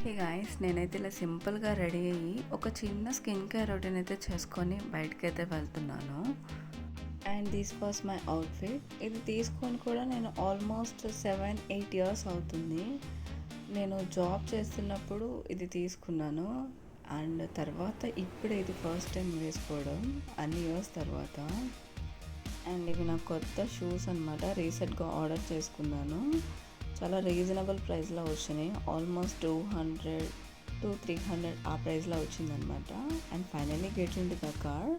Hey guys, నేనైతే ఇలా సింపుల్గా రెడీ అయ్యి ఒక చిన్న స్కిన్ కేర్ రొటీన్ అయితే చేసుకొని బయటకైతే వెళ్తున్నాను. And this was my outfit. ఇది తీసుకొని కూడా నేను ఆల్మోస్ట్ 7-8 ఇయర్స్ అవుతుంది. నేను జాబ్ చేస్తున్నప్పుడు ఇది తీసుకున్నాను. అండ్ తర్వాత ఇప్పుడే ఇది ఫస్ట్ టైం వేసుకోవడం అన్ని ఇయర్స్ తర్వాత. అండ్ ఇవి నా కొత్త షూస్ అనమాట. రీసెంట్గా ఆర్డర్ చేసుకున్నాను. చాలా రీజనబుల్ ప్రైస్లో వచ్చినాయి. ఆల్మోస్ట్ 200-300 ఆ ప్రైస్లో వచ్చిందనమాట. And finally get in the car.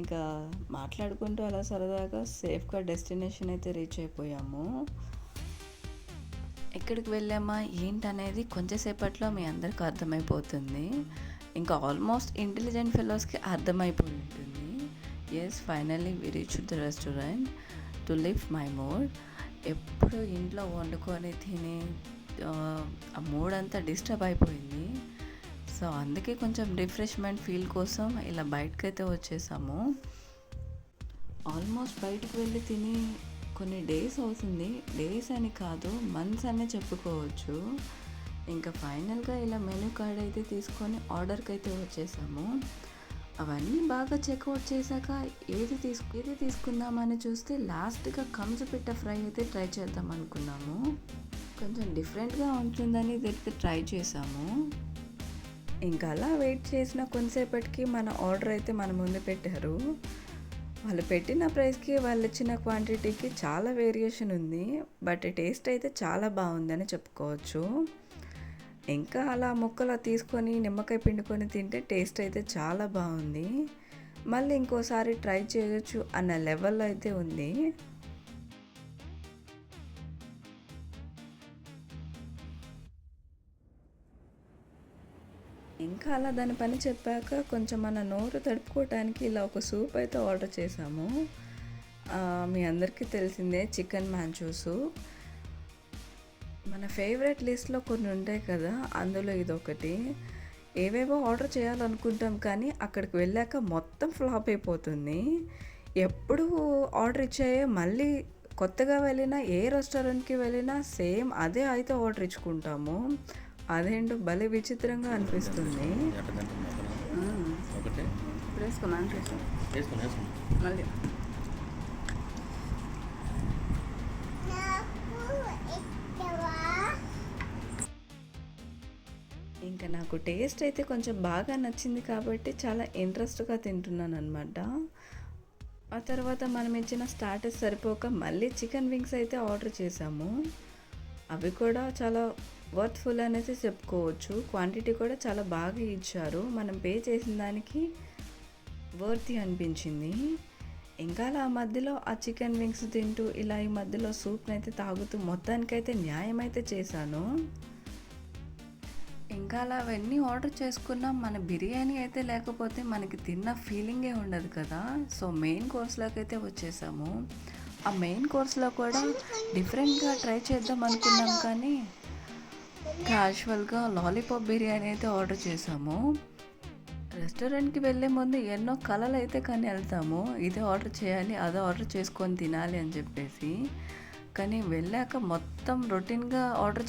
ఇంకా మాట్లాడుకుంటూ అలా సరదాగా సేఫ్గా డెస్టినేషన్ అయితే రీచ్ అయిపోయాము. ఎక్కడికి వెళ్ళామా ఏంటనేది కొంచెంసేపట్లో మీ అందరికీ అర్థమైపోతుంది. ఇంకా ఆల్మోస్ట్ ఇంటెలిజెంట్ ఫెలోస్కి అర్థమైపోయి ఉంటుంది. Yes, finally we reach the restaurant to live my mood. ఎప్పుడు ఇంట్లో వండుకొని తిని ఆ మూడ్ అంతా డిస్టర్బ్ అయిపోయింది. సో అందుకే కొంచెం రిఫ్రెష్మెంట్ ఫీల్ కోసం ఇలా బయటకైతే వచ్చేసాము. ఆల్మోస్ట్ బయటకు వెళ్ళి తిని కొన్ని డేస్ అవుతుంది. డేస్ అని కాదు, మంత్స్ అనే చెప్పుకోవచ్చు. ఇంకా ఫైనల్గా ఇలా మెనూ కార్డ్ అయితే తీసుకొని ఆర్డర్కి అయితే వచ్చేసాము. అవన్నీ బాగా చెక్అవుట్ చేశాక ఏది తీసుకుందామని చూస్తే లాస్ట్గా కంజుపిట్ట ఫ్రై అయితే ట్రై చేద్దాం అనుకున్నాము. కొంచెం డిఫరెంట్గా ఉంటుందని దీనికి ట్రై చేసాము. ఇంకా అలా వెయిట్ చేసిన కొంతసేపటికి మన ఆర్డర్ అయితే మన ముందు పెట్టారు. వాళ్ళు పెట్టిన ప్రైస్కి వాళ్ళు ఇచ్చిన క్వాంటిటీకి చాలా వేరియేషన్ ఉంది. బట్ టేస్ట్ అయితే చాలా బాగుందని చెప్పుకోవచ్చు. ఇంకా అలా ముక్కలు తీసుకొని నిమ్మకాయ పిండుకొని తింటే టేస్ట్ అయితే చాలా బాగుంది. మళ్ళీ ఇంకోసారి ట్రై చేయొచ్చు అన్న లెవెల్లో అయితే ఉంది. ఇంకా అలా దాని పని చెప్పాక కొంచెం మన నోరు తడుపుకోవటానికి ఇలా ఒక సూప్ అయితే ఆర్డర్ చేసాము. మీ అందరికీ తెలిసిందే, చికెన్ మ్యాంచో సూప్. మన ఫేవరెట్ లిస్ట్లో కొన్ని ఉంటాయి కదా, అందులో ఇదొకటి. ఏవేవో ఆర్డర్ చేయాలనుకుంటాం కానీ అక్కడికి వెళ్ళాక మొత్తం ఫ్లాప్ అయిపోతుంది. ఎప్పుడు ఆర్డర్ ఇచ్చాయే మళ్ళీ కొత్తగా వెళ్ళినా ఏ రెస్టారెంట్కి వెళ్ళినా సేమ్ అదే అయితే ఆర్డర్ ఇచ్చుకుంటాము. అదేంటో భలే విచిత్రంగా అనిపిస్తుంది. మళ్ళీ ఇంకా నాకు టేస్ట్ అయితే కొంచెం బాగా నచ్చింది కాబట్టి చాలా ఇంట్రెస్ట్గా తింటున్నాను అనమాట. ఆ తర్వాత మనం ఇచ్చిన స్టార్టర్స్ సరిపోక మళ్ళీ చికెన్ వింగ్స్ అయితే ఆర్డర్ చేసాము. అవి కూడా చాలా వర్త్ఫుల్ అనేది చెప్పుకోవచ్చు. క్వాంటిటీ కూడా చాలా బాగా ఇచ్చారు. మనం పే చేసిన దానికి వర్తీ అనిపించింది. ఇంకా అలా మధ్యలో ఆ చికెన్ వింగ్స్ తింటూ ఇలా ఈ మధ్యలో సూప్ని అయితే తాగుతూ మొత్తానికైతే న్యాయం అయితే చేశాను. ఇంకా అలా అవన్నీ ఆర్డర్ చేసుకున్నాం. మన బిర్యానీ అయితే లేకపోతే మనకి తిన్న ఫీలింగే ఉండదు కదా. సో మెయిన్ కోర్స్లోకి అయితే వచ్చేసాము. ఆ మెయిన్ కోర్స్లో కూడా డిఫరెంట్గా ట్రై చేద్దాం అనుకున్నాం కానీ క్యాజువల్గా లాలీపాప్ బిర్యానీ అయితే ఆర్డర్ చేసాము. రెస్టారెంట్కి వెళ్ళే ముందు ఎన్నో కళలు అయితే కానీ వెళ్తాము, ఇదే ఆర్డర్ చేయాలి అదే ఆర్డర్ చేసుకొని తినాలి అని చెప్పేసి. కానీ వెళ్ళాక మొత్తం రొటీన్గా ఆర్డర్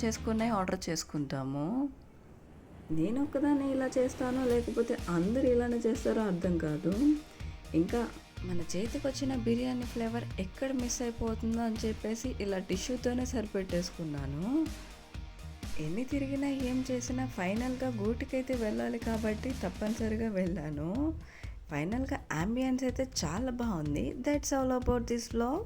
చేసుకుంటాము. నేను ఒక్కదాన్ని ఇలా చేస్తానో లేకపోతే అందరు ఇలానే చేస్తారో అర్థం కాదు. ఇంకా మన చేతికి వచ్చిన బిర్యానీ ఫ్లేవర్ ఎక్కడ మిస్ అయిపోతుందో అని చెప్పేసి ఇలా టిష్యూతోనే సరిపెట్టేసుకున్నాను. ఎన్ని తిరిగినా ఏం చేసినా ఫైనల్గా గూటికైతే వెళ్ళాలి కాబట్టి తప్పనిసరిగా వెళ్ళాను. ఫైనల్గా అంబియన్స్ అయితే చాలా బాగుంది. That's all about this vlog.